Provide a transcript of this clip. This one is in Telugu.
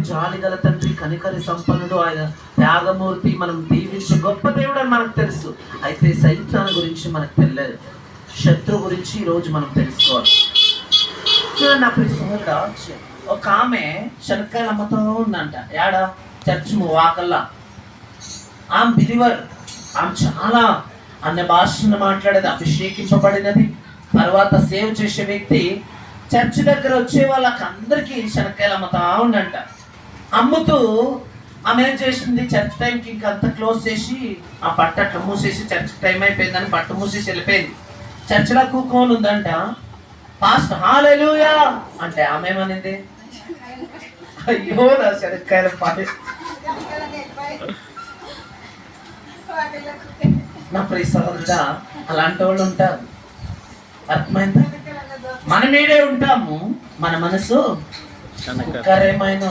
జాలి గల తండ్రి, కనికరి సంపన్నుడు, ఆయన త్యాగమూర్తి, మనం దీవించే గొప్ప దేవుడు అని మనకు తెలుసు. అయితే సైతాను గురించి మనకు తెలియదు. శత్రువు గురించి ఈరోజు మనం తెలుసుకోవాలి. చూడండి, అప్పుడు సహోదరా, ఒక ఆమె శనక్కాయలు అమ్ముతూ ఉందంట. ఏడా? చర్చ్ వాకల్లా. ఆమె బిలీవర్, ఆమె చాలా అన్ని భాషను మాట్లాడేది, అభిషేకింపబడినది, తర్వాత సేవ్ చేసే వ్యక్తి. చర్చ్ దగ్గర వచ్చే వాళ్ళకి అందరికీ శనక్కాయలు అమ్ముతా ఉండంట. అమ్ముతూ ఆమె ఏం చేసింది, చర్చ్ టైంకి ఇంకా అంతా క్లోజ్ చేసి ఆ పట్టు అట్లా మూసేసి, చర్చ్ టైం అయిపోయిందని పట్టు మూసేసి వెళ్ళిపోయింది. చర్చిలో కూకోని ఉందంట. పాస్ట్ హల్లెలూయా అంటే ఆమె ఏమనింది, అయ్యో నా శనక్కాయల పాయ. నా ప్రియ సహోదరుడా, అలాంటి వాళ్ళు ఉంటారు. అర్థమైందా? మనమేడే ఉంటాము, మన మనసు కరేమైన